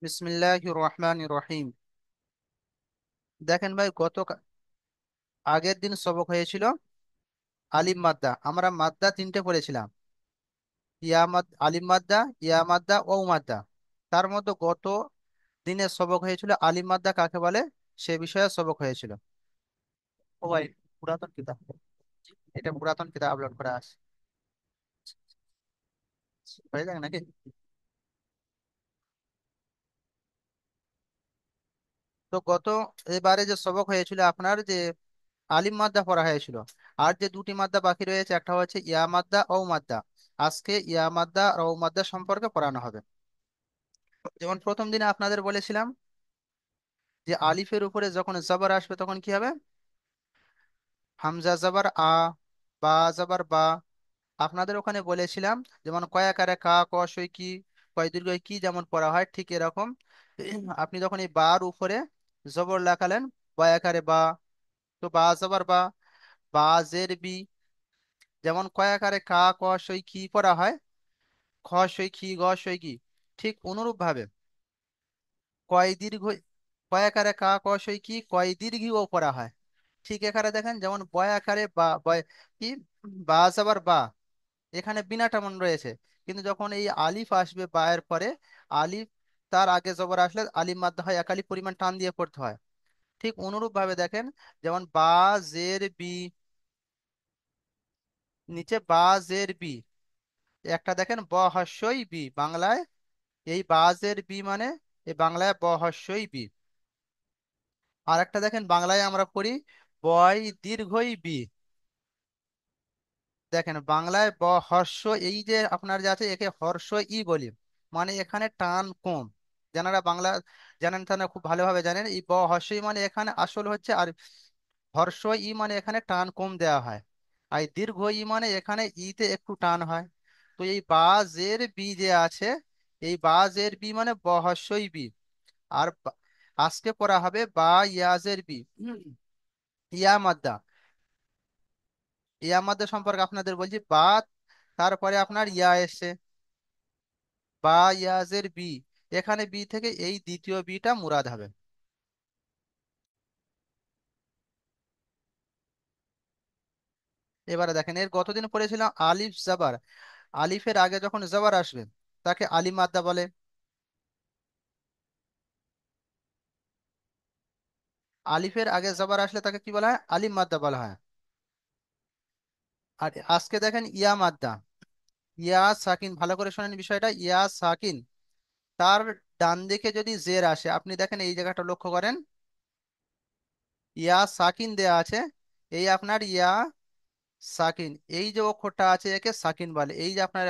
বিসমিল্লাহির রহমানির রহিম। দেখেন ভাই, আগের দিন সবক হয়েছিল আলিম মাদ্দা। আমরা মাদ্দা তিনটে পড়েছিলাম: আলিম মাদ্দা, ইয়া মাদ্দা, ও মাদ্দা। তার মধ্যে গত দিনের সবক হয়েছিল আলিম মাদ্দা কাকে বলে, সে বিষয়ে সবক হয়েছিল। ও ভাই, পুরাতন কিতাব, এটা পুরাতন কিতাব আপলোড করা আছে, হয়ে যাবে নাকি? তো এবারে যে সবক হয়েছিল আপনার, যে আলিম মাদ্দা পড়া হয়েছিল। আর যে দুটি মাদ্দা বাকি রয়েছে, একটা হচ্ছে ইয়া মাদ্দা, ও মাদ্দা। আজকে ইয়া মাদ্দা আর ও মাদ্দা সম্পর্কে পড়ানো হবে। যেমন প্রথম দিনে আপনাদের বলেছিলাম যে আলিফের উপরে যখন জবর আসবে তখন কি হবে? হামজা জবর আ, বা জবর বা। আপনাদের ওখানে বলেছিলাম যেমন কয়াকারে কা, ক সই কি, কয় দীর্ঘই কি যেমন পড়া হয়, ঠিক এরকম আপনি যখন এই বার উপরে জবর লেখালেন, বয়াকারে বা, তো বা জবর বা, বা জের বি। যেমন কয়াকারে কা, ক সই কি পড়া হয়, খ সই কি, গ সই কি, ঠিক অনুরূপ ভাবে কয় দীর্ঘ, কয়াকারে কা, ক সই কি, কয় দীর্ঘিও পড়া হয়। ঠিক এখানে দেখেন, যেমন বয় আকারে বা, বয় কি, বা আবার বা, এখানে বিনা টামন রয়েছে। কিন্তু যখন এই আলিফ আসবে বা এর পরে, আলিফ তার আগে জবর আসলে আলিফ মাদ্দা হয়, একালি পরিমাণ টান দিয়ে পড়তে হয়। ঠিক অনুরূপ ভাবে দেখেন, যেমন বা জের বি, নিচে বা জের বি, একটা দেখেন ব হস্যই বি বাংলায়, এই বা জের বি মানে এই বাংলায় ব হস্যই বি। আর একটা দেখেন বাংলায় আমরা পড়ি বয় দীর্ঘই বি। দেখেন বাংলায় ব হর্ষ, এই যে আপনার যে আছে একে হর্ষ ই বলি, মানে এখানে টান কম। যারা বাংলা জানেন তারা খুব ভালোভাবে জানেন, এই ব হর্ষ ই মানে এখানে আসল হচ্ছে, আর হর্ষ ই মানে এখানে টান কম দেওয়া হয়। আর এই দীর্ঘ ই মানে এখানে ইতে একটু টান হয়। তো এই বাজের বি যে আছে, এই বাজের বি মানে ব হর্ষই বি। আর আজকে পড়া হবে বা ইয়াজের বি, ইয়া মাদ্দা। ইয়া মাদ্দা সম্পর্কে আপনাদের বলছি, বা তারপরে আপনার ইয়া এসছে, বা ইয়াজের বি, এখানে বি থেকে এই দ্বিতীয় বিটা মুরাদ হবে। এবারে দেখেন, এর গতদিন পড়েছিলাম আলিফ জাবার। আলিফের আগে যখন জাবার আসবে তাকে আলিম মাদ্দা বলে। আলিফের আগে জাবার আসলে তাকে কি বলা হয়? আলিম মাদ্দা বলা হয়। আর আজকে দেখেন ইয়া মাদ্দা, ইয়া সাকিন, ভালো করে শোনেন বিষয়টা, ইয়া সাকিন, তার ডান দিকে যদি জের আসে, আপনি দেখেন এই জায়গাটা লক্ষ্য করেন, ইয়া সাকিন দেয়া আছে, এই আপনার ইয়া সাকিন, এই যে অক্ষরটা আছে একে সাকিন বলে, এই যে আপনার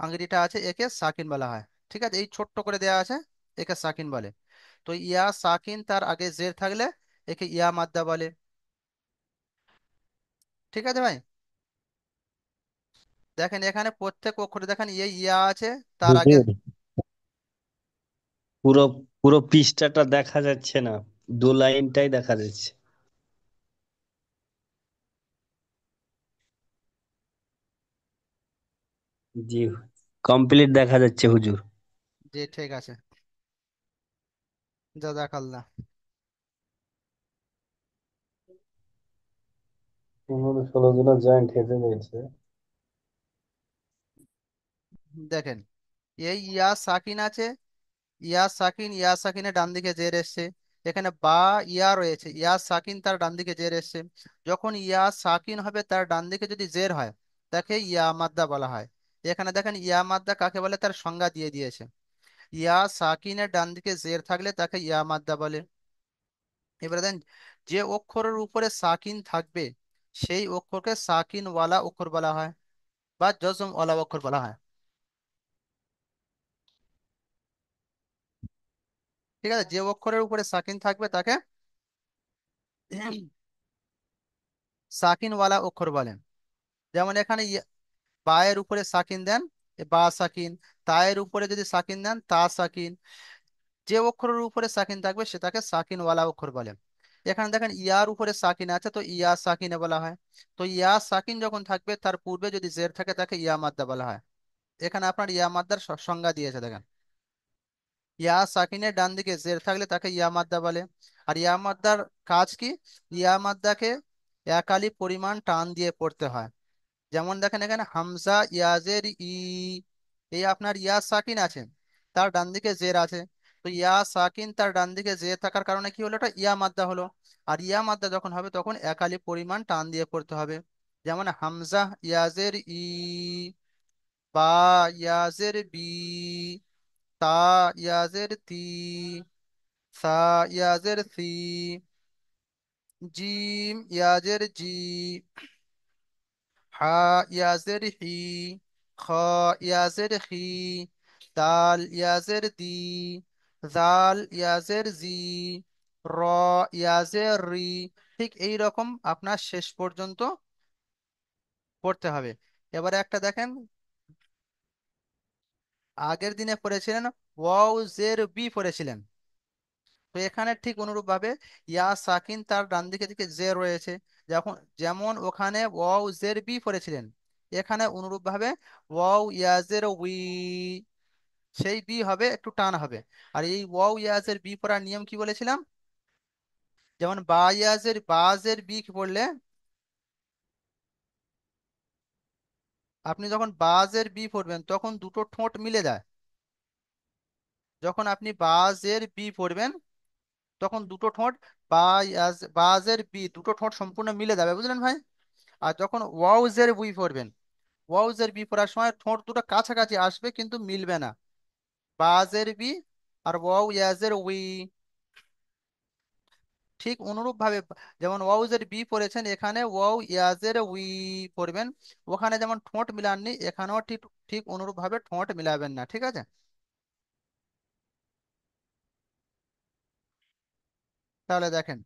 আঙ্গুলিটা আছে একে সাকিন বলা হয়। ঠিক আছে, এই ছোট্ট করে দেয়া আছে, একে সাকিন বলে। তো ইয়া সাকিন তার আগে জের থাকলে একে ইয়া মাদ্দা বলে। ঠিক আছে ভাই, দেখেন এখানে প্রত্যেক অক্ষরে দেখেন এই ইয়া আছে, তার আগে। হুজুর, পুরো পুরো পৃষ্ঠাটা দেখা যাচ্ছে না, দু লাইনটাই দেখা যাচ্ছে। জি, কমপ্লিট দেখা যাচ্ছে হুজুর। যে ঠিক আছে, জাজাকাল্লাহ। 15-16 জনের জয়েন্ট হেঁটে নিয়েছে। দেখেন এই ইয়া সাকিন আছে, ইয়া সাকিন, ইয়া সাকিনের ডান দিকে জের এসছে। এখানে বা ইয়া রয়েছে, ইয়া সাকিন তার ডান দিকে জের এসছে। যখন ইয়া সাকিন হবে তার ডান দিকে যদি জের হয়, তাকে ইয়া মাদ্দা বলা হয়। এখানে দেখেন ইয়া মাদ্দা কাকে বলে তার সংজ্ঞা দিয়ে দিয়েছে। ইয়া সাকিনের ডান দিকে জের থাকলে তাকে ইয়া মাদ্দা বলে। এবারে দেন, যে অক্ষরের উপরে সাকিন থাকবে সেই অক্ষরকে সাকিন ওয়ালা অক্ষর বলা হয়, বা জজম ওয়ালা অক্ষর বলা হয়। ঠিক আছে, যে অক্ষরের উপরে সাকিন থাকবে তাকে সাকিনওয়ালা অক্ষর বলেন। যেমন এখানে বায়ের উপরে সাকিন দেন, বা সাকিন। তায়ের উপরে যদি সাকিন দেন, তা সাকিন। যে অক্ষরের উপরে সাকিন থাকবে সেটাকে সাকিনওয়ালা অক্ষর বলে। এখানে দেখেন ইয়ার উপরে সাকিন আছে, তো ইয়া সাকিনে বলা হয়। তো ইয়া সাকিন যখন থাকবে তার পূর্বে যদি জের থাকে তাকে ইয়া মাদ্দা বলা হয়। এখানে আপনার ইয়া মাদ্দার সংজ্ঞা দিয়েছে দেখেন। ইয়া সাকিনের ডান দিকে জের থাকলে তাকে ইয়া মাদ্দা বলে। আর ইয়া মাদ্দার কাজ কি? ইয়া মাদ্দাকে এক আলিফ পরিমাণ টান দিয়ে পড়তে হয়। যেমন দেখেন এখানে হামজা ইয়াজের ই, এই আপনার ইয়া সাকিন আছে, তার ডান দিকে জের আছে। তো ইয়া সাকিন তার ডান দিকে জের থাকার কারণে কি হলো, এটা ইয়া মাদ্দা হলো। আর ইয়া মাদ্দা যখন হবে তখন এক আলিফ পরিমাণ টান দিয়ে পড়তে হবে। যেমন হামজা ইয়াজের ই, বা ইয়াজের বি, তা ইয়াজের তি, সা ইয়াজের সি, জিম ইয়াজের জি, হা ইয়াজের হি, খ ইয়াজের হি, দাল ইয়াজের দি, জাল ইয়াজের জি, র ইয়াজের রি। ঠিক এই রকম আপনার শেষ পর্যন্ত পড়তে হবে। এবারে একটা দেখেন, আগের দিনে পড়েছিলেন ওয়াও জের বি পড়েছিলেন। তো এখানে ঠিক অনুরূপ ভাবে ইয়া সাকিন তার ডান দিকে দিকে জে রয়েছে, যখন যেমন ওখানে ওয়াও জের বি পড়েছিলেন, এখানে অনুরূপ ভাবে ওয়াও ইয়াজের উই, সেই বি হবে একটু টান হবে। আর এই ওয়াও ইয়াজের বি পড়ার নিয়ম কি বলেছিলাম? যেমন বা ইয়াজের বাজের বি পড়লে, আপনি যখন বাজের বি পড়বেন তখন দুটো ঠোঁট মিলে যায়। যখন আপনি বাজের বি পড়বেন তখন দুটো ঠোঁট, বাজের বি দুটো ঠোঁট সম্পূর্ণ মিলে যাবে, বুঝলেন ভাই? আর যখন ওয়াউজের বি পড়বেন, ওয়াউজের বি পড়ার সময় ঠোঁট দুটো কাছাকাছি আসবে কিন্তু মিলবে না। বাজের বি আর ওয়াউ ইয়াজের উই, ঠিক অনুরূপ ভাবে যেমন ওয়াউজের বি পড়েছেন এখানে ওয়াউ ইয়াজের উই পড়বেন। ওখানে যেমন ঠোঁট মিলাননি, এখানেও ঠিক ঠিক অনুরূপ ভাবে ঠোঁট মিলাবেন না, ঠিক আছে? তাহলে দেখেন,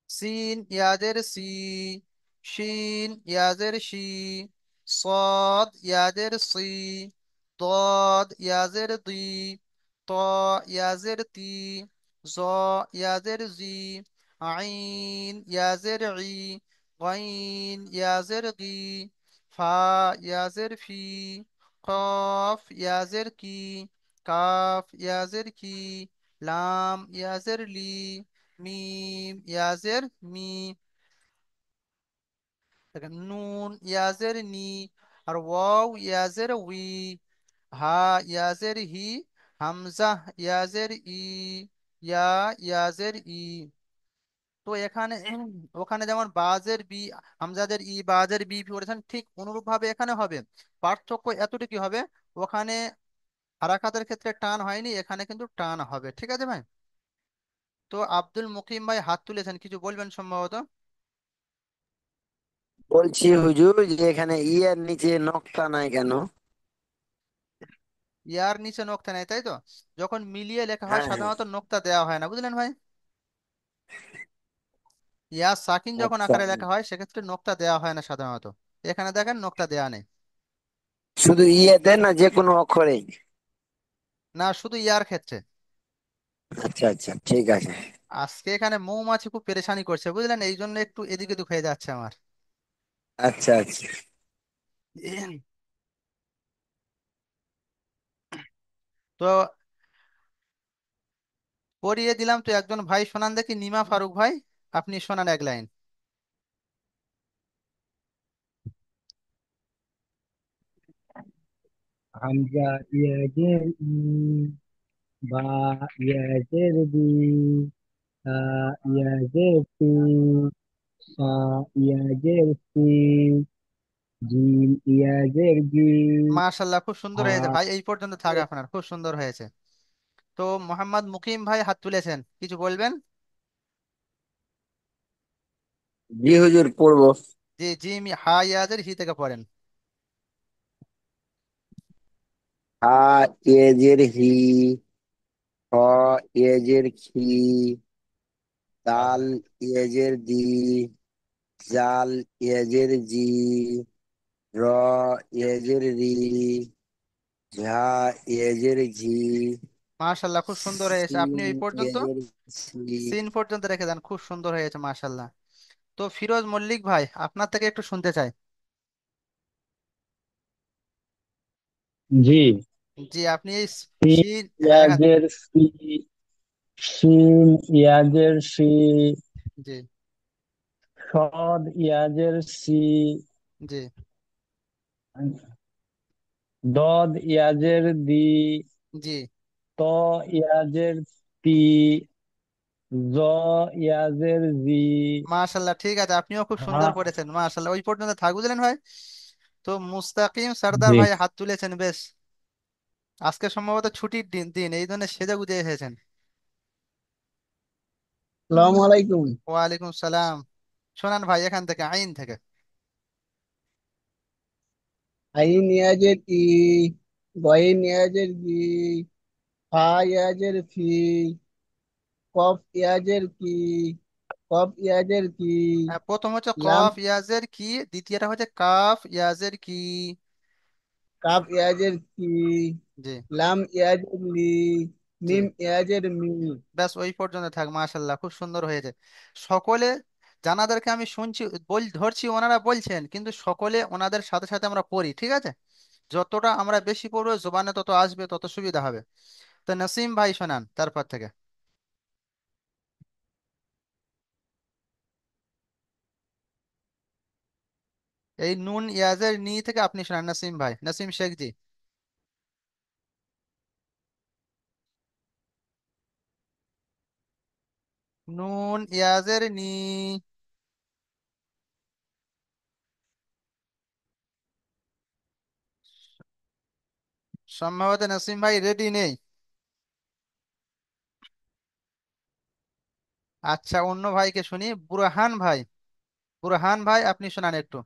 সিন ইয়াজের সি, শিন ইয়াজের শি, صاد ইয়াজের সি, ضاد ইয়াজের দি, ত ইয়াজের তি, জ ইয়াজের জি, আইন ইয়াজের ই, গাইন ইয়াজের গি, ফা ইয়াজের ফি, কফ ইয়াজের কি, কাফ ইয়াজের কি, লাম ইয়াজের লি, মিম ইয়াজের মি, দেখেন নুন ইয়াজের নি, আর ওয়াও ইয়াজের উই, হা ইয়াজের হি, হামজা ইয়াজের ই, ইয়া ইয়াজের ই। তো এখানে ওখানে যেমন বাজের বি, হামজাদের ই, বাজের বি পড়েছেন, ঠিক অনুরূপ ভাবে এখানে হবে। পার্থক্য এতটুকু হবে, ওখানে হারাকাতের ক্ষেত্রে টান হয়নি, এখানে কিন্তু টান হবে, ঠিক আছে ভাই? তো আব্দুল মুকিম ভাই হাত তুলেছেন, কিছু বলবেন সম্ভবত। বলছি হুজুর যে এখানে ইয়ের নিচে নকটা নাই কেন? ইয়ার নিচে নোক্তা নেই, তাই তো? যখন মিলিয়ে লেখা হয় হ্যাঁ হ্যাঁ। সাধারণত নোক্তা দেওয়া হয় না, বুঝলেন ভাই? ইয়া সাকিন যখন আচ্ছা, আকারে লেখা হয় সেক্ষেত্রে নোক্তা দেওয়া হয় না সাধারণত। এখানে দেখেন নোক্তা দেওয়া নেই। শুধু ইয়েতে না যে কোনো অক্ষরে? না, শুধু ইয়ার ক্ষেত্রে। আচ্ছা আচ্ছা, ঠিক আছে। আজকে এখানে মৌমাছি খুব পেরেশানি করছে, বুঝলেন, এই জন্য একটু এদিক ওদিক হয়ে যাচ্ছে আমার। আচ্ছা আচ্ছা। তো পড়িয়ে দিলাম, তো একজন ভাই শোনান দেখি, নিমা ফারুক ভাই, আপনি শোনান এক লাইন। হামজা ইয়াজের ই, বা ইয়াজের বি, তা ইয়াজের সি, সা ইয়াজের সি, জিম ইয়াজের জি, মাশাল্লাহ, খুব সুন্দর হা। হয়েছে ভাই, এই পর্যন্ত থাক আপনার, খুব সুন্দর হয়েছে। তো মোহাম্মদ মুকিম ভাই হাত তুলেছেন, কিছু বলবেন? জি হুজুর, পড়বো। জি জি, হা ইয়াজের হি থেকে পড়েন। হা ইয়েজের হি, হ ইয়েজের খি, দাল ইয়েজের দি, জাল ইয়েজের জি, র ইয়েজের রি, ঝা ইয়েজের ঝি, মাশাল্লাহ, খুব সুন্দর হয়েছে, আপনি সিন এই পর্যন্ত ইয়েজের সি। সিন পর্যন্ত রেখে দেন, খুব সুন্দর হয়েছে মাশাল্লাহ। তো ফিরোজ মল্লিক ভাই আপনার থেকে একটু শুনতে চাই। জি। জি, আপনি এই সিন সিন, হ্যাঁ এখান থেকে। ইয়াজের সি, সিন ইয়াজের সি, জি। সদ ইয়াজের সি, জি। দদ ইয়াজের দি, জি। ত ইয়াজের তি, জ ইয়াজের জি। মাশাল্লাহ, ঠিক আছে, আপনিও খুব হা। সুন্দর পড়েছেন, মাশাল্লাহ, ওই পর্যন্ত থাক, বুঝলেন ভাই। তো মুস্তাকিম সর্দার জি। ভাই হাত তুলেছেন, বেশ। আজকে সম্ভবত ছুটির দিন দিন এই জন্য সেজে গুজে এসেছেন। আসসালামু আলাইকুম। ওয়ালাইকুম সালাম। শোনান ভাই এখান থেকে, আইন থেকে। আইন ইয়াজের ই, গয়েন ইয়াজের গি, ফা ইয়াজের ফি, কফ ইয়াজের কি, কফ ইয়াজের কি, প্রথম হচ্ছে লাম, কফ ইয়াজের কি, দ্বিতীয়টা হচ্ছে কাফ ইয়াজের কি। কাফ ইয়াজের কি, জি। লাম ইয়াজের লি, জি। মিম ইয়াজের মি। ব্যাস ওই পর্যন্ত থাক, মাশাল্লাহ, খুব সুন্দর হয়েছে। সকলে জানাদেরকে আমি শুনছি, ধরছি ওনারা বলছেন, কিন্তু সকলে ওনাদের সাথে সাথে আমরা পড়ি, ঠিক আছে। যতটা আমরা বেশি পড়বো জোবানে তত আসবে, তত সুবিধা হবে। তো নসিম ভাই শোনান তারপর থেকে। এই নুন ইয়াজের নি থেকে আপনি শোনান, নসিম ভাই, নসিম শেখ জি। নুন ইয়াজের নি। সম্ভবত নসিম ভাই রেডি নেই। আচ্ছা, অন্য ভাইকে শুনি, বুরহান ভাই। বুরহান ভাই আপনি শোনান একটু।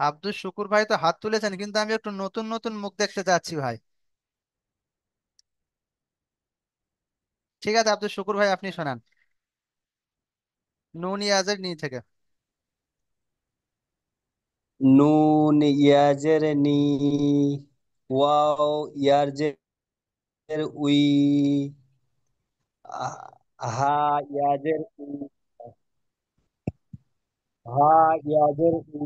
আব্দুল শুকুর ভাই তো হাত তুলেছেন, কিন্তু আমি একটু নতুন নতুন মুখ দেখতে চাচ্ছি ভাই। ঠিক আছে, আব্দুল শুকুর ভাই আপনি শোনান, নুন ইয়াজের নি থেকে। নুন ইয়াজের নি, ওয়াও ইয়াজের উই, হা ইয়াজের উ, হা ইয়াজের উ।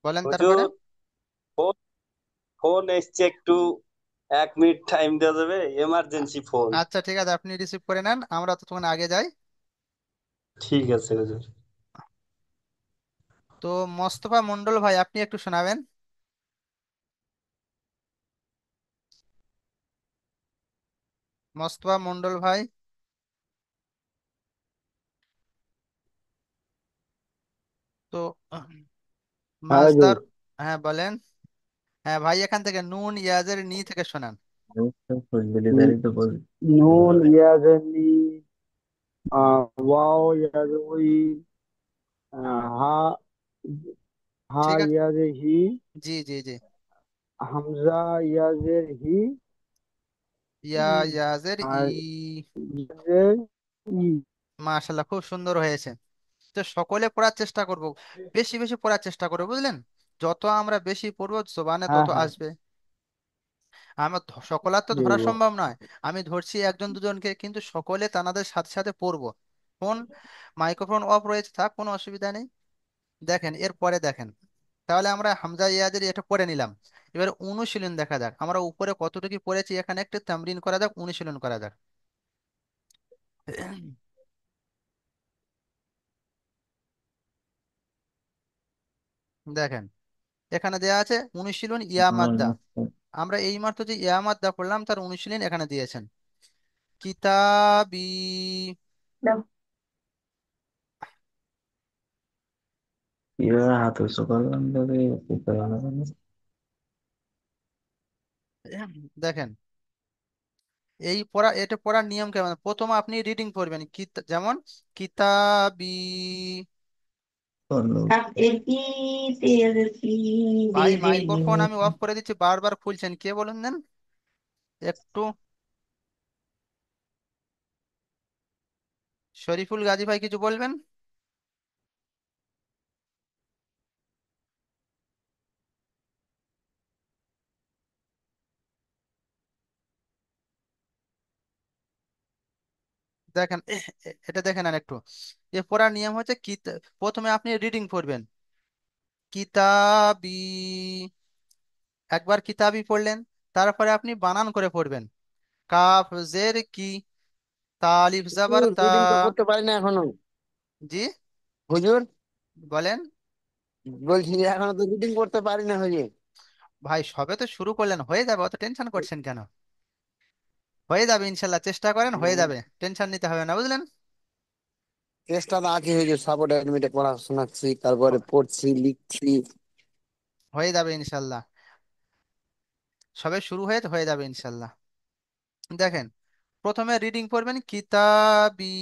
বলেন তারপরে। হুজুর, ফোন ফোন এসছে, একটু 1 মিনিট টাইম দেওয়া যাবে? Emergency phone. আচ্ছা ঠিক আছে, আপনি রিসিভ করে নেন, আমরা ততক্ষণ আগে যাই। ঠিক আছে হুজুর। তো মোস্তফা মন্ডল ভাই আপনি একটু শোনাবেন। মোস্তফা মন্ডল ভাই। তো হ্যাঁ জি। মাছদার, হ্যাঁ বলেন। হ্যাঁ ভাই, এখান থেকে নুন ইয়াজের নি থেকে শোনান। নুন ইয়াজের নি, ওয়াও ইয়াজের উই, হা, হা ঠিক আছে। ইয়াজের হি, জি জি জি। হামজা ইয়াজের হি, ইয়াজের ই। আর ইয়াজের ই। মাশাল্লাহ, খুব সুন্দর হয়েছে। তো সকলে পড়ার চেষ্টা করব, বেশি বেশি পড়ার চেষ্টা করবো, বুঝলেন। যত আমরা বেশি পড়বো জোবানে হ্যাঁ তত হ্যাঁ। আসবে। আমার সকলার তো জি ধরা বাবা। সম্ভব নয়। আমি ধরছি একজন দুজনকে, কিন্তু সকলে তাদের সাথে সাথে পড়বো। ফোন, মাইক্রোফোন অফ রয়েছে, থাক, কোনো অসুবিধা নেই। দেখেন এরপরে দেখেন, তাহলে আমরা হামজা ইয়াদের এটা পড়ে নিলাম। এবার অনুশীলন দেখা যাক, আমরা উপরে কতটুকু পড়েছি, এখানে একটা তামরিন করা যাক, অনুশীলন করা যাক। দেখেন, এখানে দেয়া আছে অনুশীলন ইয়া মাদ্দা। আমরা এই মাত্র যে ইয়া মাদ্দা পড়লাম তার অনুশীলন এখানে দিয়েছেন। কিতাবি। কিভাবে হাত উঁচু করলাম তবে কি করলাম দেখেন, এই পড়া, এটা পড়ার নিয়ম কেমন, প্রথম আপনি রিডিং পড়বেন, যেমন কিতাবি। করলো। ভাই মাইক্রোফোন আমি অফ করে দিচ্ছি, বারবার খুলছেন, কে বলুন দেন একটু। শরীফুল গাজী ভাই কিছু বলবেন। দেখেন এটা দেখে নেন একটু। এ পড়ার নিয়ম হচ্ছে প্রথমে আপনি রিডিং পড়বেন, কিতাবি, একবার কিতাবি পড়লেন, তারপরে আপনি বানান করে পড়বেন, কাফ জের কি, তালিফ জাবার তা। রিডিং তো করতে পারি না এখনো। জি, হুজুর, বলেন। বলছি যে এখনো তো রিডিং করতে পারি না হুজুর। ভাই সবে তো শুরু করলেন, হয়ে যাবে, অত টেনশন করছেন কেন? হয়ে যাবে ইনশাল্লাহ, চেষ্টা করেন, হয়ে যাবে, টেনশন নিতে হবে না, বুঝলেন। চেষ্টা তো আছে হুজুর, সাপোর্ট এডমিটে পড়াশোনাচ্ছি, তারপরে হ- পড়ছি লিখছি। হয়ে যাবে ইনশাল্লাহ, সবে শুরু হয়ে যাবে ইনশাল্লাহ। দেখেন, প্রথমে রিডিং পড়বেন কিতাবি,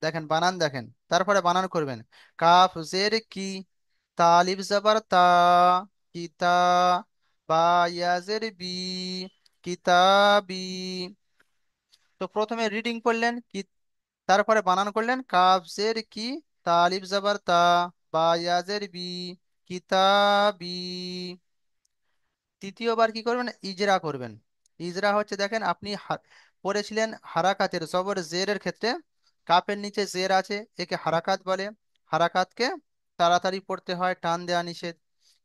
দেখেন বানান দেখেন, তারপরে বানান করবেন, কাফ জের কি, তালিফ জাবার তা, কিতা, বা ইয়াজের বি, কিতাবি। তো প্রথমে রিডিং পড়লেন কি, তারপরে বানান করলেন কাফ জের কি, তালিফ জাবার তা, বা ইয়াজের বি, কিতাবি। তৃতীয়বার কি করবেন, ইজরা করবেন। ইজরা হচ্ছে দেখেন আপনি পড়েছিলেন হারাকাতের জবর জেরের ক্ষেত্রে, কাপের নিচে জের আছে, একে হারাকাত বলে। হারাকাতকে তাড়াতাড়ি পড়তে হয়, টান দেওয়া নিষেধ।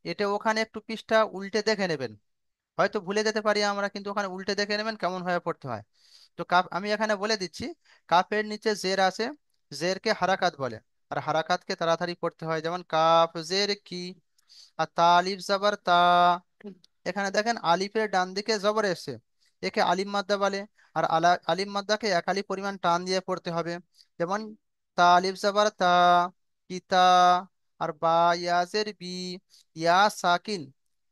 এটা ওখানে একটু পৃষ্ঠা উল্টে দেখে নেবেন, হয়তো ভুলে যেতে পারি আমরা, কিন্তু ওখানে উল্টে দেখে নেবেন কেমন ভাবে পড়তে হয়। তো কাপ আমি এখানে বলে দিচ্ছি, কাপের নিচে জের আছে, জেরকে হারাকাত বলে, আর হারাকাতকে তাড়াতাড়ি পড়তে হয়, যেমন কাপ জের কি, আর তালিফ জাবার তা। এখানে দেখেন আলিফের ডান দিকে জবর এসছে, একে আলিম মাদ্দা বলে, আর আলিম মাদ্দাকে এক আলিফ পরিমাণ টান দিয়ে পড়তে হবে, যেমন তালিফ জাবার তা, কিতা। আর বা ইয়াজের বি, ইয়া সাকিন,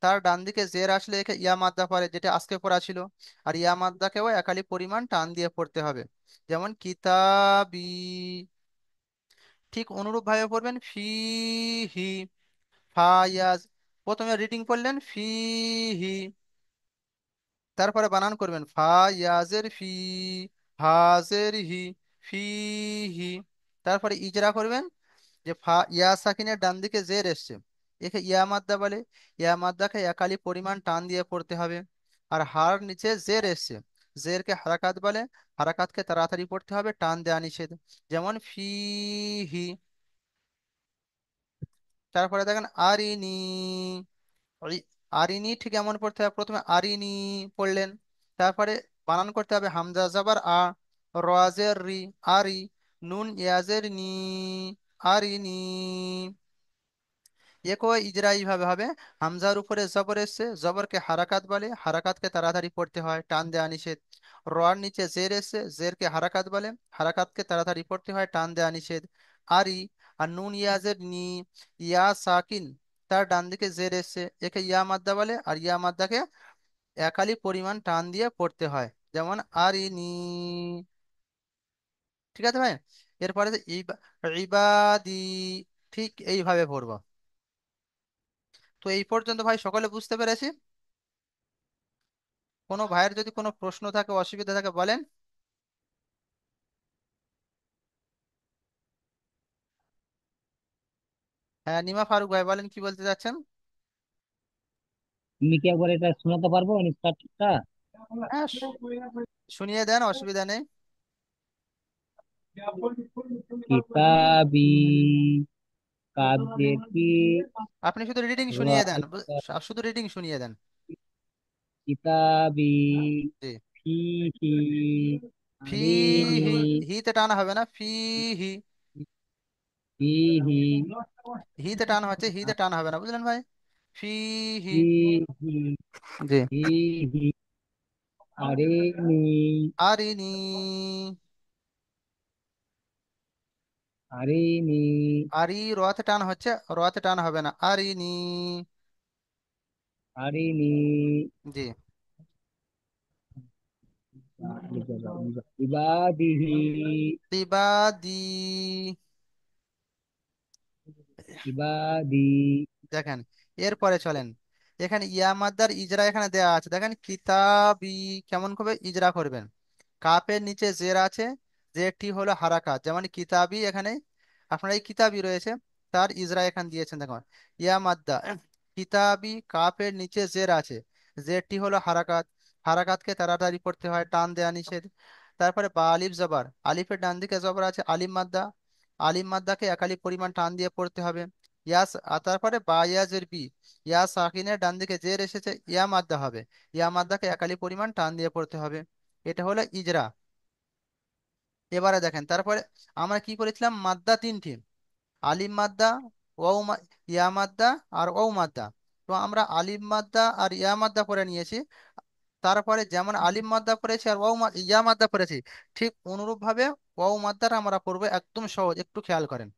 তার ডান দিকে জের আসলে একে ইয়া মাদ্দা পড়ে, যেটা আজকে পড়া ছিল, আর ইয়া মাদ্দাকেও এক আলিফ পরিমাণ টান দিয়ে পড়তে হবে, যেমন কিতাবি। ঠিক অনুরূপ ভাবে পড়বেন ফিহি, ফায়াজ, প্রথমে রিডিং পড়লেন ফিহি, তারপরে বানান করবেন ফা ইয়াজের ফি, হাজের হি, ফি হি। তারপরে ইজরা করবেন, যে ফা ইয়া সাকিনের ডান দিকে জের এসছে, একে ইয়া মাদ্দা বলে, ইয়া মাদ্দাকে একালি পরিমাণ টান দিয়ে পড়তে হবে, আর হার নিচে জের এসছে, জেরকে হারাকাত বলে, হারাকাতকে তাড়াতাড়ি পড়তে হবে, টান দেওয়া নিষেধ, যেমন ফি হি। তারপরে দেখেন আরিনি, ওই আরিনি ঠিক এমন পড়তে হবে, প্রথমে আরিনি পড়লেন, তারপরে বানান করতে হবে হামজা জাবার আ, রাজের রি, আরি, নুন ইয়াজের নি, আরিনি। একও ইজরা এইভাবে হবে, হামজার উপরে জবর এসছে, জবরকে হারাকাত বলে, হারাকাতকে তাড়াতাড়ি পড়তে হয়, টান দেওয়া নিষেধ। রর নিচে জের এসছে, জেরকে হারাকাত বলে, হারাকাতকে তাড়াতাড়ি পড়তে হয়, টান দেওয়া নিষেধ। আরি, আর নুন ইয়াজের নি, ইয়া সাকিন, তার ডান দিকে জের এসছে, একে ইয়া মাদ্দা বলে, আর ইয়া মাদ্দাকে একালি পরিমাণ টান দিয়ে পড়তে হয়, যেমন আরিনি। ঠিক আছে ভাই, এরপরে যে ইবাদি, ঠিক এইভাবে পড়বো। তো এই পর্যন্ত ভাই সকলে বুঝতে পেরেছি? কোনো ভাইয়ের যদি কোনো প্রশ্ন থাকে, অসুবিধা থাকে বলেন। হ্যাঁ, নিমা ফারুক ভাই বলেন, কি বলতে চাচ্ছেন? তুমি কি একবার এটা শোনাতে পারবো ইনস্ট্রাক্টরটা? হ্যাঁ, শুনিয়ে দেন, অসুবিধা নেই। কিতাবি, কাব্যে কি, আপনি শুধু রিডিং শুনিয়ে দেন, রাইতা, শুধু রিডিং শুনিয়ে দেন। কিতাবি, জি। ফিহি, ফি আরিনি, হি, হিতে টানা হবে না, ফি হি, ফিহি, হিতে টানা হচ্ছে, হিতে টানা হবে না, বুঝলেন ভাই, ফি হি। ফিহি, জি। ফিহি, আরিনি, আরিনি, আরিনি, আরি রতে টান হচ্ছে, রতে টান হবে না, আরিনি। আরিনি, জি। ইবাদিহি, ইবাদি, ইবাদি, দেখেন এরপরে চলেন, এখানে ইয়া মাদ্দার ইজরা এখানে দেয়া আছে, দেখেন কিতাবি, কেমন করে ইজরা করবেন। কাপের নিচে জের আছে, জেরটি হলো হারাকাত, যেমন কিতাবি, এখানে আপনার এই কিতাবি রয়েছে, তার ইজরা এখানে দিয়েছেন দেখুন, ইয়া মাদ্দা, কিতাবি, কাপের নিচে জের আছে, জেরটি হলো হারাকাত, হারাকাতকে তাড়াতাড়ি পড়তে হয়, টান দেয়া নিষেধ। তারপরে বা আলিফ জবর, আলিফের ডান দিকে জবর আছে আলিম মাদ্দা, আলিম মাদ্দাকে একালি পরিমাণ টান দিয়ে পড়তে হবে। আর তারপরে বা ইয়াজের বি, ইয়া সাকিনের ডান দিকে জের এসেছে, ইয়া মাদ্দা হবে, ইয়া মাদ্দাকে একালি পরিমাণ টান দিয়ে পড়তে হবে। এটা হলো ইজরা। এবারে দেখেন তারপরে আমরা কি করেছিলাম, মাদ্দা তিনটি, আলিম মাদ্দা, ইয়া মাদ্দা আর ও মাদ্দা। তো আমরা আলিম মাদ্দা আর ইয়া মাদ্দা পড়ে নিয়েছি, তারপরে যেমন আলিম মাদ্দা পড়েছি আর ইয়া মাদ্দা পড়েছি, ঠিক অনুরূপ ভাবে ওয়াও মাদ্দাটা আমরা পড়বো, একদম সহজ, একটু খেয়াল করেন।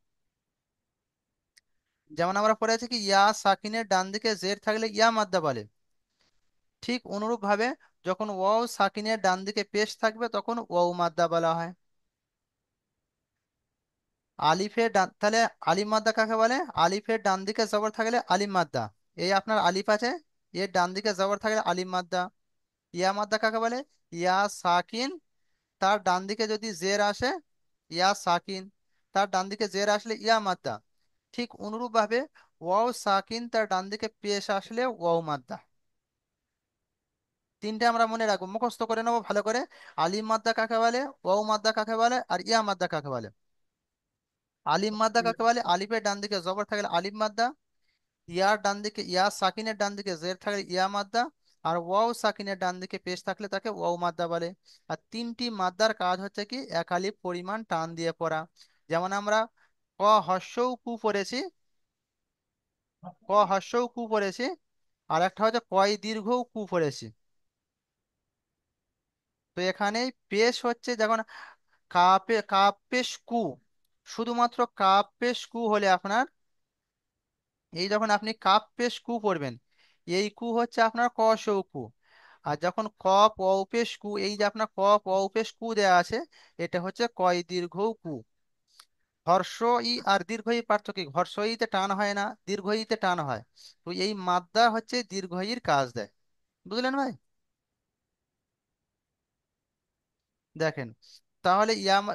যেমন আমরা পড়েছি কি ইয়া সাকিনের ডান দিকে জের থাকলে ইয়া মাদ্দা বলে, ঠিক অনুরূপ ভাবে যখন ওয়াও সাকিনের ডান দিকে পেশ থাকবে তখন ওয়াও মাদ্দা বলা হয়। আলিফের ডান তাহলে আলিম মাদ্দা কাকে বলে, আলিফের ডান দিকে জবর থাকলে আলিম মাদ্দা, এই আপনার আলিফ আছে, এর ডান দিকে জবর থাকলে আলিম মাদ্দা। ইয়া মাদ্দা কাকে বলে, ইয়া সাকিন, তার ডান দিকে যদি জের আসে, ইয়া সাকিন, তার ডান দিকে জের আসলে ইয়া মাদ্দা। ঠিক অনুরূপ ভাবে ওয়াও সাকিন তার ডান দিকে পেশ আসলে ওয়াও মাদ্দা। তিনটে আমরা মনে রাখবো, মুখস্থ করে নেবো ভালো করে। আলিম মাদ্দা কাকে বলে, ওয়াও মাদ্দা কাকে বলে, আর ইয়া মাদ্দা কাকে বলে। আলিম মাদ্দা কাকে বলে, আলিফের ডান দিকে জবর থাকলে আলিম মাদ্দা, ইয়ার ডান দিকে ইয়া সাকিনের ডান দিকে জের থাকলে ইয়া মাদ্দা, আর ওয়াও সাকিনের ডান দিকে পেশ থাকলে তাকে ওয়াও মাদ্দা বলে। আর তিনটি মাদ্দার কাজ হচ্ছে কি এক আলিফ পরিমাণ টান দিয়ে পড়া। যেমন আমরা ক হর্ষৌ কু পড়েছি, ক হর্ষৌ কু পড়েছি, আর একটা হচ্ছে কয় দীর্ঘ কু পড়েছি। তো এখানে পেশ হচ্ছে যখন কাপ পেশ কু, শুধুমাত্র কাপ পেশ কু হলে আপনার, এই যখন আপনি কাপ পেশ কু পড়বেন, এই কু হচ্ছে আপনার ক সৌ কু। আর যখন কপ অউপেশ কু, এই যে আপনার কপ অউপেশ কু দেয়া আছে, এটা হচ্ছে কয় দীর্ঘ কু। হর্ষ ই আর দীর্ঘ ই পার্থক্য কি? হর্ষ ইতে টান হয় না, দীর্ঘ ইতে টান হয়। তো এই মাদ্দা হচ্ছে দীর্ঘ ইর কাজ দেয়। বুঝলেন ভাই? দেখেন তাহলে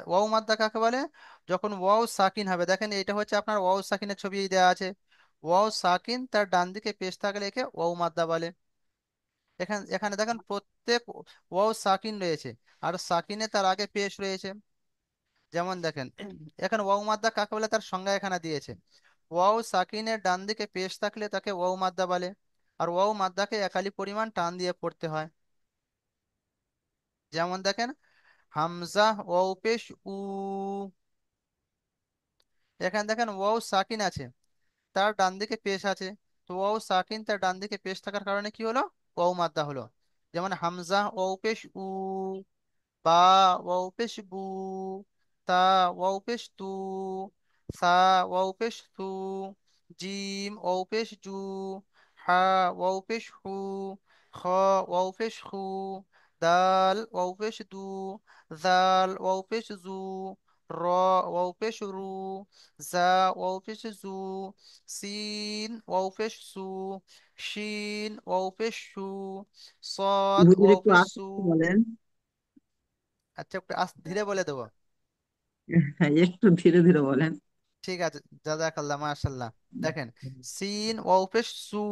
ওয়াও মাদ্দা কাকে বলে, যখন ওয়াও সাকিন হবে, দেখেন এটা হচ্ছে আপনার ওয়াও সাকিনের ছবি এই দেওয়া আছে, ওয়াও সাকিন তার ডান দিকে পেশ থাকলে একে ওয়াও মাদ্দা বলে। এখানে এখানে দেখেন প্রত্যেক ওয়াও সাকিন রয়েছে, আর সাকিনে তার আগে পেশ রয়েছে। যেমন দেখেন এখানে ওয়াও মাদ্দা কাকে বলে তার সংজ্ঞা এখানে দিয়েছে, ওয়াও সাকিনের ডান দিকে পেশ থাকলে তাকে ওয়াও মাদ্দা বলে, আর ওয়াও মাদ্দাকে একালি পরিমাণ টান দিয়ে পড়তে হয়। যেমন দেখেন হামজা ওয়াও পেশ উ, এখানে দেখেন ওয়াও সাকিন আছে, তার ডান দিকে পেশ আছে, তো ওয়াও সাকিন তার ডান দিকে পেশ থাকার কারণে কি হলো, ওয়াও মাদ্দা হলো। যেমন হামজা ওয়াও পেশ উ, বা ওয়াও পেশ বু, তা ওয়াও পেশ তু, সা ওয়াও পেশ তু, জিম ওয়াও পেশ জু, হা ওয়াও পেশ হু, খ ওয়াও পেশ হু, দাল ওয়াও পেশ দু, জাল ওয়াও পেশ জু, র ওয়াও পেশ রু, জা ওয়াও পেশ জু, সিন ওয়াও পেশ সু, শিন ওয়াও পেশ সু, সদ হুজুর ওয়াও একটু পেশ সু। আস্তে বলেন। আচ্ছা একটু আস্তে ধীরে বলে দেবো। হ্যাঁ, একটু ধীরে ধীরে বলেন। ঠিক আছে, জাযাকাল্লাহ মাশাল্লাহ। দেখেন সিন ওয়াও পেশ সু,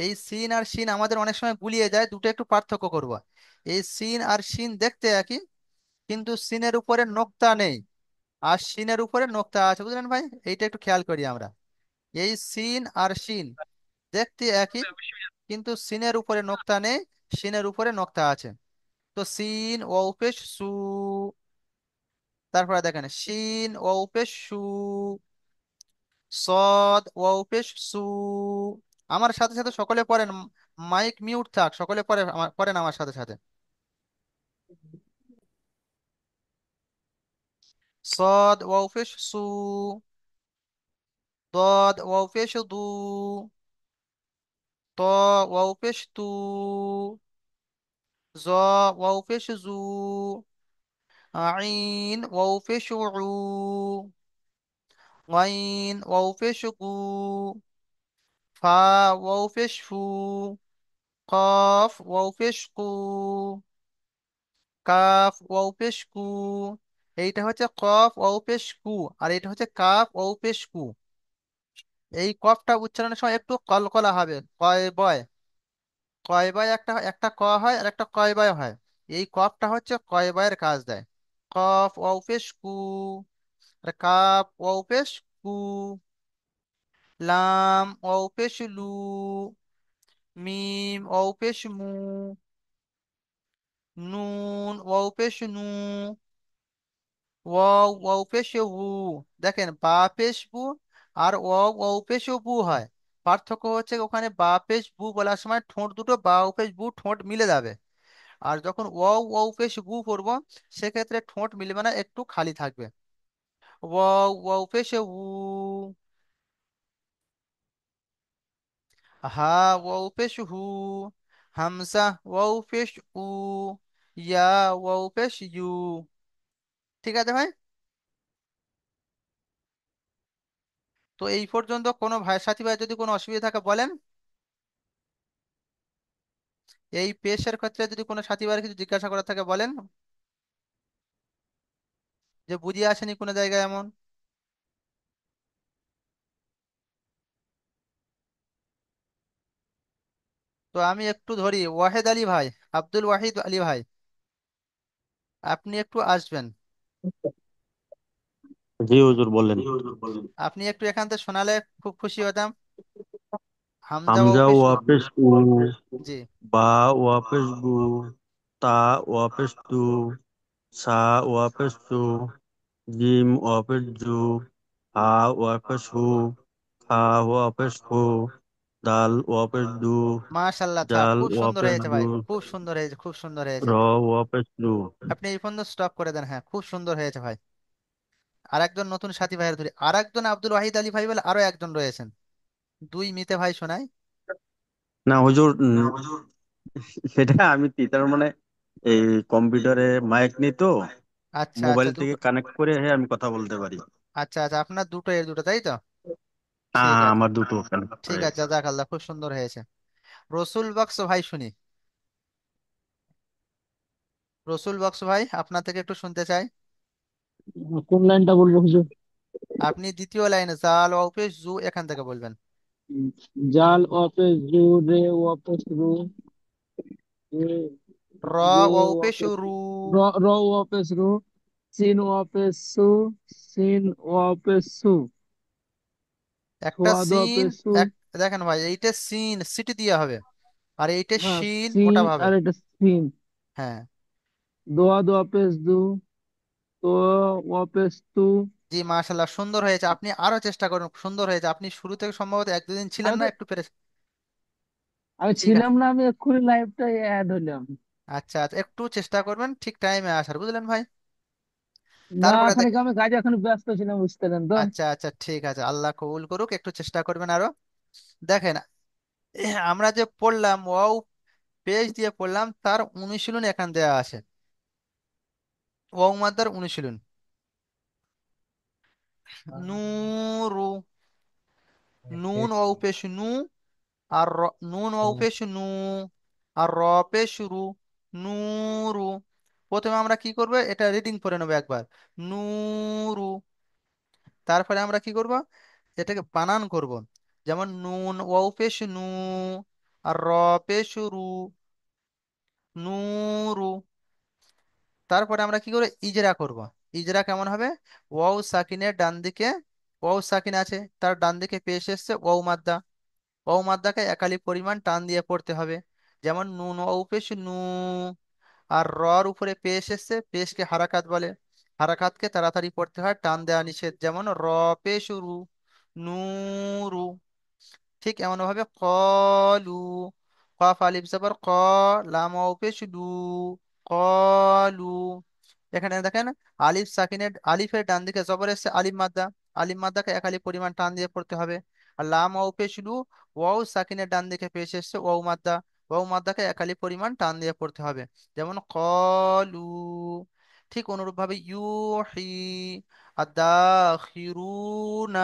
এই সিন আর শিন আমাদের অনেক সময় গুলিয়ে যায়, দুটো একটু পার্থক্য করব। এই সিন আর শিন দেখতে একই, কিন্তু সিনের উপরে নোক্তা নেই, আর শিনের উপরে নোক্তা আছে, বুঝলেন ভাই? এইটা একটু খেয়াল করি আমরা। এই সিন আর শিন দেখতে একই, কিন্তু সিনের উপরে নোক্তা নেই, শিনের উপরে নোক্তা আছে। তো সিন ওয়াও পেশ সু, তারপরে দেখেন শিন ওয়াও পেশ সু, সদ ওয়াও পেশ সু। আমার সাথে সাথে সকলে পড়েন, মাইক মিউট থাক, সকলে পড়েন আমার সাথে সাথে। صاد واو فيش صو، ضاد واو فيش ضو، طا واو فيش تو، ظا واو فيش زو، عين واو فيش عو، غين واو فيش قو، فا واو فيش فو، قاف واو فيش قو، কাফ ওয়াও পেশ কু। এইটা হচ্ছে কফ ওয়াও পেশ কু, আর এটা হচ্ছে কাফ ওয়াও পেশ কু। এই কফটা উচ্চারণের সময় একটু কলকলা হবে, কয় বয়, কয় বয় একটা একটা ক হয় আর একটা কয় বয় হয়। এই কফটা হচ্ছে কয় বায়ের কাজ দেয়। কফ ওয়াও পেশ কু, আর কাপ ওয়াও পেশ কু, লাম ওয়াও পেশ লু, মিম ওয়াও পেশ মু, নুন ওয়াও পেশ নু, ওয়াও ওয়াও পেশ উ। দেখেন বা পেশ বু আর ওয়াও ওয়াও পেশ বু হয়। পার্থক্য হচ্ছে ওখানে বা পেশ বু বলার সময় ঠোঁট দুটো বা ও পেশ বু ঠোঁট মিলে যাবে। আর যখন ওয়াও ওয়াও পেশ বু পড়বো সেক্ষেত্রে ঠোঁট মিলবে না, একটু খালি থাকবে। ওয়াও ওয়াও পেশ উ, হা ওয়াও পেশ হু, হামজা ওয়াও পেশ উ, ইয়া ওয়াও পেশ ইউ। ঠিক আছে ভাই। তো এই পর্যন্ত কোনো ভাই সাথী ভাই যদি কোনো অসুবিধা থাকে বলেন। এই পেশের ক্ষেত্রে যদি কোনো সাথী ভাইয়ের কিছু জিজ্ঞাসা করার থাকে বলেন, যে বুঝিয়ে আসেনি কোনো জায়গায় এমন। তো আমি একটু ধরি, ওয়াহেদ আলী ভাই, আব্দুল ওয়াহিদ আলী ভাই, আপনি একটু আসবেন। জি হুজুর বলেন। আপনি একটু এখান থেকে শোনালে খুব খুশি হতাম। হামজা ও হামজা পেশ। ওয়াপেশ উ, জি। বা ওয়াপেশ বু, তা ওয়াপেশ তু, সা ওয়াপেশ তু, জিম ওয়াপেশ জু, হা ওয়াপেশ হু, খা ওয়াপেশ হু, দাল ওয়াপেশ দু, মাশাল্লাহ, থাক, জাল খুব সুন্দর ওয়াপেশ হয়েছে দু, ভাই, খুব সুন্দর হয়েছে, খুব সুন্দর হয়েছে। র ওয়াপেশ দু। আপনি এই পর্যন্ত স্টপ করে দেন, হ্যাঁ খুব সুন্দর হয়েছে ভাই। আর একজন নতুন সাথী ভাইয়ের ধরি, আর একজন আব্দুল ওয়াহিদ আলী ভাই বলে আরো একজন রয়েছেন। দুই মিতে ভাই শোনাই। না হুজুর, সেটা আমি তার মানে এই কম্পিউটারে মাইক নেই তো, আচ্ছা মোবাইল আচ্ছা, থেকে দুটো। কানেক্ট করে আমি কথা বলতে পারি। আচ্ছা আচ্ছা, আপনার দুটো এর দুটো তাই তো? হ্যাঁ ঠিক হ্যাঁ, আছে, আমার দুটো কানেক্ট ঠিক হয়ে আছে, গেছে। জাজাকাল্লাহ, খুব সুন্দর হয়েছে। রসুল বক্স ভাই শুনি। রসুল বক্স ভাই আপনার থেকে একটু শুনতে চাই। কোন লাইনটা বলবো হুজুর? আপনি দ্বিতীয় লাইনে জাল অফিস জু এখান থেকে বলবেন। জাল অফিস জু, রে অফিস রু, রে র রে অফিস অফিস রু। র, র অফিস রু, সিন অফিস সু, সিন অফিস সু, একটা সোয়াদ সিন। অফিস সু। এক, দেখেন ভাই, এইটা সিন সিটি দিয়ে হবে, আর এইটা হ্যাঁ, শিন মোটা সিন ভাবে। আর এটা সিন। হ্যাঁ। দোয়াদ অফিস দু, তো অফিস তু। জি মাশাল্লাহ, সুন্দর হয়েছে, আপনি আরো চেষ্টা করুন, সুন্দর হয়েছে। আপনি শুরু থেকে সম্ভবত এক দুদিন ছিলেন আমি না, তো একটু পেরে। আমি ঠিক আছে। ছিলাম না, আমি এক্ষুনি লাইভটাই অ্যাড হলাম। আচ্ছা আচ্ছা, একটু চেষ্টা করবেন ঠিক টাইমে আসার, বুঝলেন ভাই। না, তারপরে এখানে দেখ। আমি কাজে এখন ব্যস্ত ছিলাম, বুঝতে পারেন তো। আচ্ছা আচ্ছা, ঠিক আছে, আল্লাহ কবুল করুক, একটু চেষ্টা করবেন আরো। দেখেন, আমরা যে পড়লাম ওয়াও পেজ দিয়ে পড়লাম, তার অনুশীলন এখান দেওয়া আছে। ওয়াও মাদ্দার অনুশীলন। নূরু, নুন ওয়াও পেশ নু, আর নুন ওয়াও পেশ নু, আর র পেশ রু, নূরু। প্রথমে আমরা কি করবো, এটা রিডিং করে নেবো একবার। নূরু। তারপরে আমরা কি করব, এটাকে বানান করব। যেমন নুন ওয়াও পেশ নু, আর র পেশ রু, নূরু। তারপরে আমরা কি করব, ইজরা করব। ইজরা কেমন হবে, ওয়াও সাকিনের ডান দিকে, ওয়াও সাকিন আছে তার ডান দিকে পেশ এসছে ওয়াও মাদ্দা, ওয়াও মাদ্দাকে একালি পরিমাণ টান দিয়ে পড়তে হবে। যেমন নুন ওয়াও পেশ নু, আর রর উপরে পেশ এসছে, পেশকে হারাকাত বলে, হারাকাতকে তাড়াতাড়ি পড়তে হয়, টান দেওয়া নিষেধ। যেমন র পেশ রু, নূরু। ঠিক এমন ভাবে কলু, কফ আলিফ জবর ক, লাম ওয়াও পেশ লু, কলু। এখানে দেখেন, আলিফ সাকিনের আলিফের ডান দিকে জবর এসছে আলিফ মাদ্দা, আলিফ মাদ্দাকে এক আলিফ পরিমাণ টান দিয়ে পড়তে হবে। আর লাম ওয়াও পেশ লু, ওয়াও সাকিনের ডান দিকে পেশ এসছে ওয়াও মাদ্দা, ওয়াও মাদ্দাকে এক আলিফ পরিমাণ টান দিয়ে পড়তে হবে। যেমন কলু। ঠিক অনুরূপ ভাবে ইউহি, আদাখিরুনা।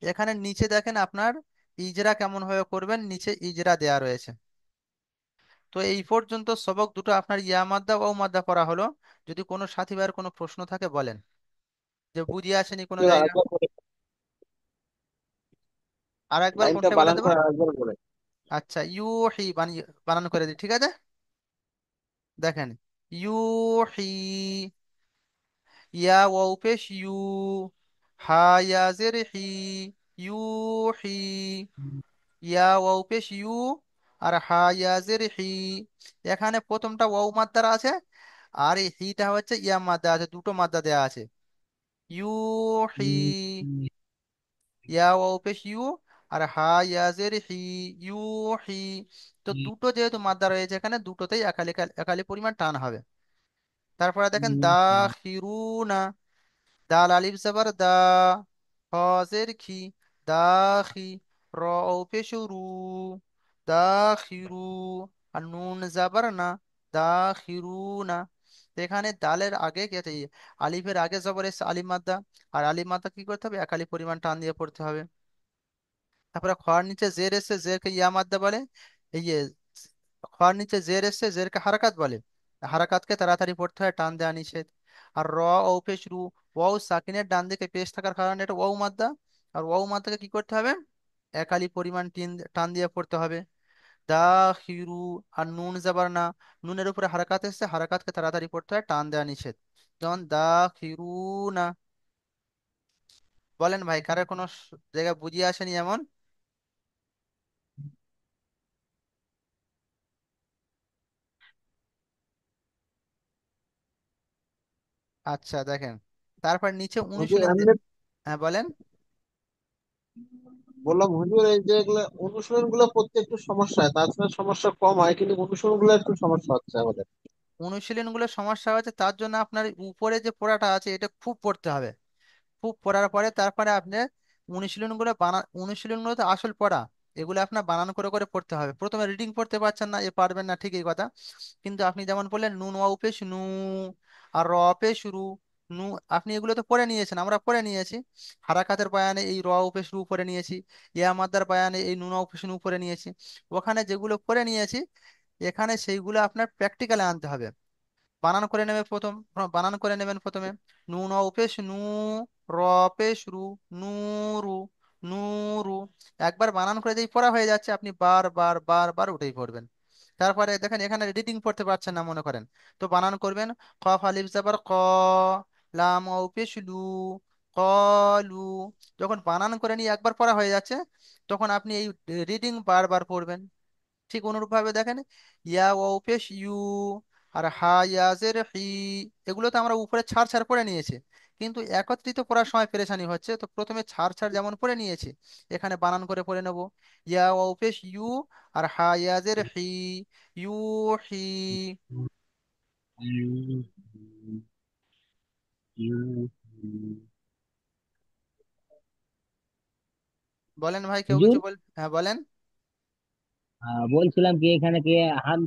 এখানে নিচে দেখেন আপনার ইজরা কেমন ভাবে করবেন, নিচে ইজরা দেয়া রয়েছে। তো এই পর্যন্ত সবক দুটো আপনার ইয়া মাদ্দা ও মাদ্দা করা হলো। যদি কোনো সাথী ভাইয়ের কোনো প্রশ্ন থাকে বলেন, যে বুঝিয়ে আসেনি কোনো জায়গা। আর একবার লাইনটা কোনটা বলে বানান দেবো। করে আরেকবার বলে। আচ্ছা, ইউ হি বানিয়ে বানান করে দিই, ঠিক আছে। দেখেন, ইউহি, ইয়া ওয়াও পেশ ইউ, হা ইয়া জের হি, ইউহি, ইয়া ওয়াও পেশ ইউ, আর হা ইয়া জের হি। এখানে প্রথমটা ওয়াও মাত্রা আছে, আর এই হিটা হচ্ছে ইয়া মাদ্দা আছে, দুটো মাদ্দা দেয়া আছে। ইউহি, ইয়া ওয়াও পেশ ইউ, আর হা ইয়া জের হি, ইউহি। তো দুটো যেহেতু মাদ্দা রয়েছে এখানে, দুটোতেই একালি একালি পরিমাণ টান হবে। তারপরে দেখেন দাখিরুনা, দাল আলিফ জবর দা, খ জের খি, দাখি, র ও পেশ রু, দাখিরু, আর নুন জবর না, দাখিরুনা। তো এখানে দালের আগে কি আছে, আলিফের আগে জবর এসে আলিফ মাদ্দা, আর আলিফ মাদ্দা কি করতে হবে, একালি পরিমাণ টান দিয়ে পড়তে হবে। তারপরে খর নিচে জের এসে, জেরকে ইয়া মাদ্দা বলে। এই যে খর নিচে জের এসে, জেরকে হারাকাত বলে। হারাকাতকে তাড়াতাড়ি পড়তে হয়, টান দেওয়া নিষেধ। আর র ও পেশ রু, ওয়াও সাকিনের ডান দিকে পেশ থাকার কারণে এটা ওয়াও মাদ্দা। আর ওয়াও মাদ্দাকে কি করতে হবে, একালি পরিমাণ টান দিয়ে পড়তে হবে। দাখিরু, আর নুন যাবার না, নুনের উপরে হারাকাত এসছে, হারাকাতকে তাড়াতাড়ি পড়তে হয়, টান দেওয়া নিষেধ। যেমন দাখিরু না। বলেন ভাই, কারো কোনো জায়গায় বুঝিয়ে আসেনি এমন? আচ্ছা দেখেন, তারপর নিচে হুজুর অনুশীলন এমনি হ্যাঁ বলেন। বললাম হুজুর, এই যে এগুলো অনুশীলন গুলো করতে একটু সমস্যা হয়, তাছাড়া সমস্যা কম হয়, কিন্তু অনুশীলন গুলো একটু সমস্যা হচ্ছে আমাদের। অনুশীলনগুলোর সমস্যা হচ্ছে, তার জন্য আপনার উপরে যে পড়াটা আছে এটা খুব পড়তে হবে। খুব পড়ার পরে তারপরে আপনি অনুশীলনগুলো তো আসল পড়া, এগুলো আপনার বানান করে করে পড়তে হবে। প্রথমে রিডিং পড়তে পারছেন না, এ পারবেন না, ঠিক এই কথা। কিন্তু আপনি যেমন বললেন নুন ওয়াও পেশ নু, আর র পেশ রু, নু, আপনি এগুলো তো পড়ে নিয়েছেন, আমরা পড়ে নিয়েছি। হারাকাতের বয়ানে এই র ও পেশ রু পড়ে নিয়েছি, ইয়া মাদ্দার বয়ানে এই নুন ওয়াও পেশ নু পড়ে নিয়েছি। ওখানে যেগুলো পড়ে নিয়েছি, এখানে সেইগুলো আপনার প্র্যাকটিক্যালে আনতে হবে। বানান করে নেবে বানান করে নেবেন প্রথমে, নুন ও পেশ নু, র পেশ রু, নুরু, নুরু। একবার বানান করে যেই পড়া হয়ে যাচ্ছে, আপনি বার বার বার বার উঠেই পড়বেন। তারপরে দেখেন এখানে এডিটিং পড়তে পারছেন না মনে করেন, তো বানান করবেন, কফ আলিফ জাবার ক, লাম ও পেশ লু, কলু। যখন বানান করে নিয়ে একবার পড়া হয়ে যাচ্ছে, তখন আপনি এই রিডিং বারবার পড়বেন। ঠিক অনুরূপভাবে দেখেন, ইয়া ও পেশ ইউ, আর হা ইয়াজের হি, এগুলো তো আমরা উপরে ছাড় ছাড় পড়ে নিয়েছি, কিন্তু একত্রিত পড়ার সময় পেরেশানি হচ্ছে। তো প্রথমে ছাড় ছাড় যেমন পড়ে নিয়েছি, এখানে বানান করে পড়ে নেব। ইয়া ও পেশ you, R Ha ইয়াজের he, you he. বলেন ভাই, কেউ হুজুর, কিছু বল, হ্যাঁ বলেন। বলছিলাম কি এখানে কি হাত